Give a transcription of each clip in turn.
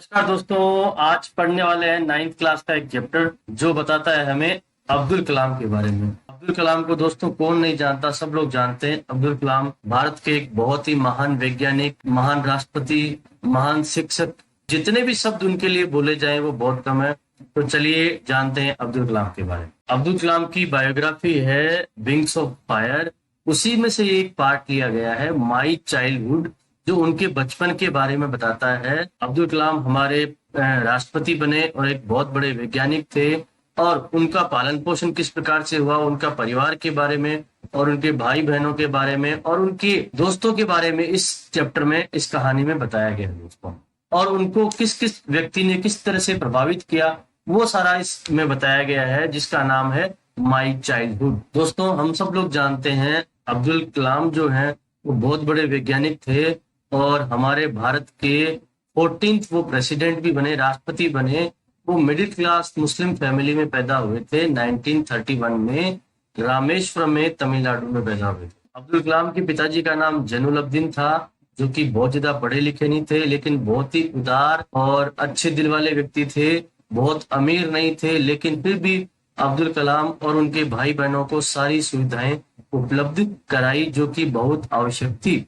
नमस्कार दोस्तों, आज पढ़ने वाले हैं 9th क्लास का एक चैप्टर जो बताता है हमें अब्दुल कलाम के बारे में। अब्दुल कलाम को दोस्तों कौन नहीं जानता, सब लोग जानते हैं। अब्दुल कलाम भारत के एक बहुत ही महान वैज्ञानिक, महान राष्ट्रपति, महान शिक्षक, जितने भी शब्द उनके लिए बोले जाए वो बहुत कम है। तो चलिए जानते हैं अब्दुल कलाम के बारे में। अब्दुल कलाम की बायोग्राफी है विंग्स ऑफ फायर, उसी में से एक पार्ट लिया गया है माई चाइल्डहुड, जो उनके बचपन के बारे में बताता है। अब्दुल कलाम हमारे राष्ट्रपति बने और एक बहुत बड़े वैज्ञानिक थे, और उनका पालन पोषण किस प्रकार से हुआ, उनका परिवार के बारे में और उनके भाई बहनों के बारे में और उनके दोस्तों के बारे में इस चैप्टर में, इस कहानी में बताया गया है दोस्तों। और उनको किस किस व्यक्ति ने किस तरह से प्रभावित किया वो सारा इसमें बताया गया है, जिसका नाम है माई चाइल्डहुड। दोस्तों, हम सब लोग जानते हैं अब्दुल कलाम जो है वो बहुत बड़े वैज्ञानिक थे और हमारे भारत के 14th वो प्रेसिडेंट भी बने, राष्ट्रपति बने। वो मिडिल क्लास मुस्लिम फैमिली में पैदा हुए थे। 1931 में रामेश्वरम में तमिलनाडु में पैदा हुए थे। अब्दुल कलाम के पिताजी का नाम जैनुलब्दीन था, जो कि बहुत ज्यादा पढ़े लिखे नहीं थे, लेकिन बहुत ही उदार और अच्छे दिल वाले व्यक्ति थे। बहुत अमीर नहीं थे, लेकिन फिर भी अब्दुल कलाम और उनके भाई बहनों को सारी सुविधाएं उपलब्ध कराई, जो कि बहुत आवश्यक थी।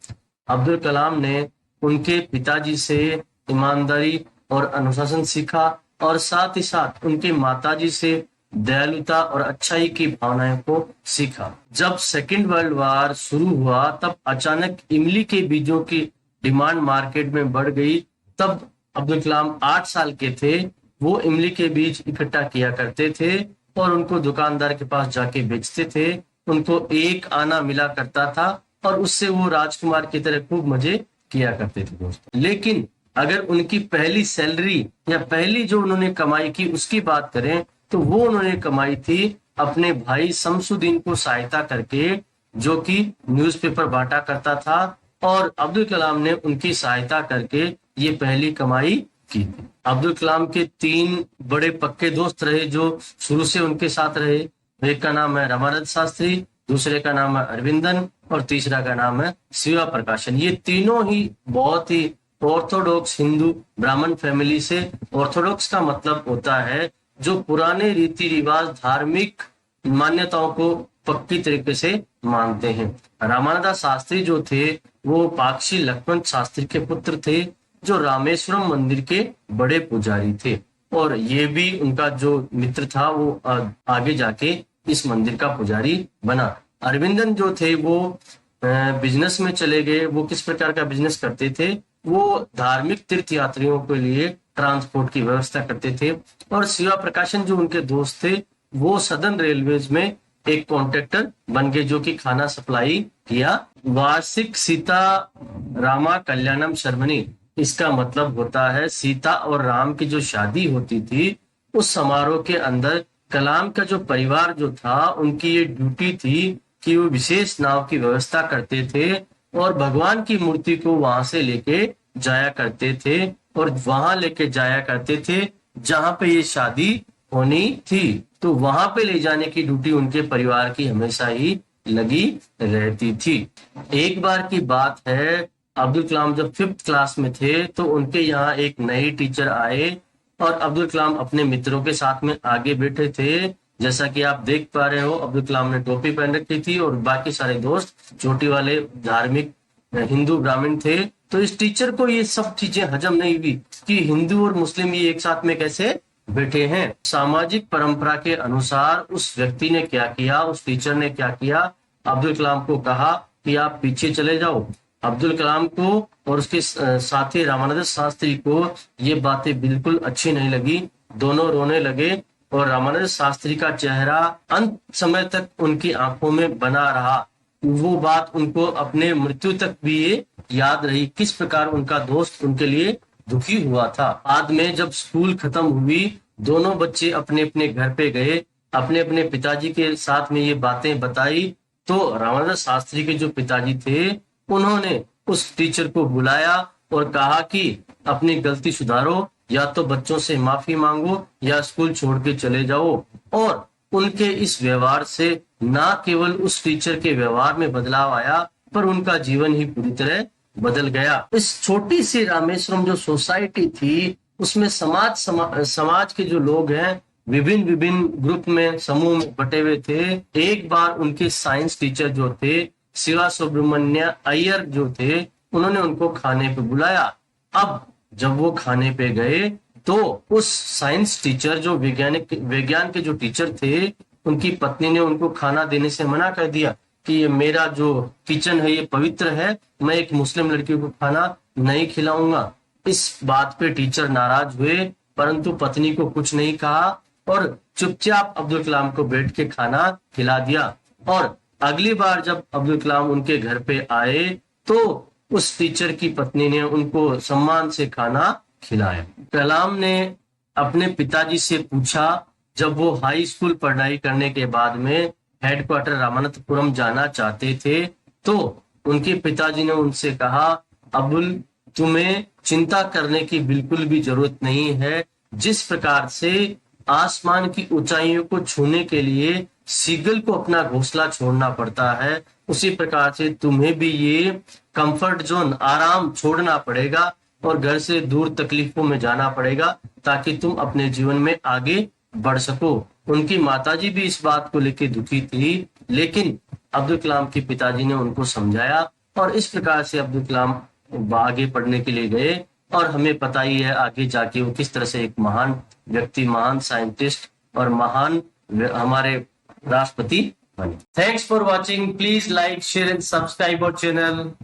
अब्दुल कलाम ने उनके पिताजी से ईमानदारी और अनुशासन सीखा, और साथ ही साथ उनके माताजी से दयालुता और अच्छाई की भावनाओं को सीखा। जब सेकेंड वर्ल्ड वार शुरू हुआ तब अचानक इमली के बीजों की डिमांड मार्केट में बढ़ गई। तब अब्दुल कलाम 8 साल के थे। वो इमली के बीज इकट्ठा किया करते थे और उनको दुकानदार के पास जाके बेचते थे। उनको 1 आना मिला करता था और उससे वो राजकुमार की तरह खूब मजे किया करते थे दोस्तों। लेकिन अगर उनकी पहली सैलरी या पहली जो उन्होंने कमाई की उसकी बात करें, तो वो उन्होंने कमाई थी अपने भाई शमसुद्दीन को सहायता करके, जो कि न्यूज़पेपर बांटा करता था, और अब्दुल कलाम ने उनकी सहायता करके ये पहली कमाई की थी। अब्दुल कलाम के 3 बड़े पक्के दोस्त रहे जो शुरू से उनके साथ रहे। एक का नाम है रामानंद शास्त्री, दूसरे का नाम है अरविंदन और तीसरा का नाम है शिवा प्रकाशन। ये तीनों ही बहुत ही ऑर्थोडॉक्स हिंदू ब्राह्मण फैमिली से। ऑर्थोडॉक्स का मतलब होता है जो पुराने रीति रिवाज, धार्मिक मान्यताओं को पक्की तरीके से मानते हैं। रामानंद शास्त्री जो थे वो पाक्षी लक्ष्मण शास्त्री के पुत्र थे, जो रामेश्वरम मंदिर के बड़े पुजारी थे, और ये भी उनका जो मित्र था वो आगे जाके इस मंदिर का पुजारी बना। अरविंदन जो थे वो बिजनेस में चले गए। वो किस प्रकार का बिजनेस करते थे? वो धार्मिक तीर्थ यात्रियों के लिए ट्रांसपोर्ट की व्यवस्था करते थे। और शिवा प्रकाशन जो उनके दोस्त थे वो सदर्न रेलवेज में एक कॉन्ट्रैक्टर बन गए, जो कि खाना सप्लाई किया। वार्षिक सीता रामा कल्याणम शर्मनी, इसका मतलब होता है सीता और राम की जो शादी होती थी उस समारोह के अंदर कलाम का जो परिवार जो था उनकी ये ड्यूटी थी कि वो विशेष नाव की व्यवस्था करते थे और भगवान की मूर्ति को वहां से लेके जाया करते थे, और वहां लेके जाया करते थे जहां पे ये शादी होनी थी। तो वहां पे ले जाने की ड्यूटी उनके परिवार की हमेशा ही लगी रहती थी। एक बार की बात है, अब्दुल कलाम जब 5th क्लास में थे तो उनके यहाँ एक नई टीचर आए और अब्दुल कलाम अपने मित्रों के साथ में आगे बैठे थे। जैसा कि आप देख पा रहे हो, अब्दुल कलाम ने टोपी पहन रखी थी और बाकी सारे दोस्त चोटी वाले धार्मिक हिंदू ब्राह्मण थे। तो इस टीचर को ये सब चीजें हजम नहीं हुई कि हिंदू और मुस्लिम ये एक साथ में कैसे बैठे हैं। सामाजिक परंपरा के अनुसार उस व्यक्ति ने क्या किया, उस टीचर ने क्या किया, अब्दुल कलाम को कहा कि आप पीछे चले जाओ। अब्दुल कलाम को और उसके साथी रामानंद शास्त्री को ये बातें बिल्कुल अच्छी नहीं लगी। दोनों रोने लगे और रामानंद शास्त्री का चेहरा अंत समय तक उनकी आंखों में बना रहा। वो बात उनको अपने मृत्यु तक भी ये याद रही, किस प्रकार उनका दोस्त उनके लिए दुखी हुआ था। बाद में जब स्कूल खत्म हुई, दोनों बच्चे अपने अपने घर पे गए, अपने अपने पिताजी के साथ में ये बातें बताई। तो रामानंद शास्त्री के जो पिताजी थे उन्होंने उस टीचर को बुलाया और कहा कि अपनी गलती सुधारो, या तो बच्चों से माफी मांगो या स्कूल छोड़ के चले जाओ। और उनके इस व्यवहार से ना केवल उस टीचर के व्यवहार में बदलाव आया, पर उनका जीवन ही पूरी तरह बदल गया। इस छोटी सी रामेश्वरम जो सोसाइटी थी उसमें समाज के जो लोग हैं विभिन्न विभिन्न ग्रुप में समूह में बटे हुए थे। एक बार उनके साइंस टीचर जो थे शिवा सुब्रमण्य अय्यर जो थे, उन्होंने उनको खाने पे बुलाया। अब जब वो खाने पे गए तो उस साइंस टीचर जो विज्ञान के जो टीचर थे, उनकी पत्नी ने उनको खाना देने से मना कर दिया कि ये मेरा जो किचन है ये पवित्र है, मैं एक मुस्लिम लड़की को खाना नहीं खिलाऊंगा। इस बात पे टीचर नाराज हुए, परंतु पत्नी को कुछ नहीं कहा और चुपचाप अब्दुल कलाम को बैठ के खाना खिला दिया। और अगली बार जब अब्दुल कलाम उनके घर पे आए तो उस टीचर की पत्नी ने उनको सम्मान से खाना खिलाया। कलाम ने अपने पिताजी से पूछा, जब वो हाई स्कूल पढ़ाई करने के बाद में हेडक्वार्टर रामनाथपुरम जाना चाहते थे, तो उनके पिताजी ने उनसे कहा, अब्दुल, तुम्हें चिंता करने की बिल्कुल भी जरूरत नहीं है। जिस प्रकार से आसमान की ऊंचाइयों को छूने के लिए सीगल को अपना घोंसला छोड़ना पड़ता है, उसी प्रकार से तुम्हें भी ये कंफर्ट जोन, आराम छोड़ना पड़ेगा और घर से दूर तकलीफों में जाना पड़ेगा ताकि तुम अपने जीवन में आगे बढ़ सको। उनकी माताजी भी इस बात को लेकर दुखी थी, लेकिन अब्दुल कलाम के पिताजी ने उनको समझाया और इस प्रकार से अब्दुल कलाम आगे पढ़ने के लिए गए। और हमें पता ही है आगे जाके वो किस तरह से एक महान व्यक्ति, महान साइंटिस्ट और महान हमारे राष्ट्रपति बने। Thanks for watching. Please like, share and subscribe our channel.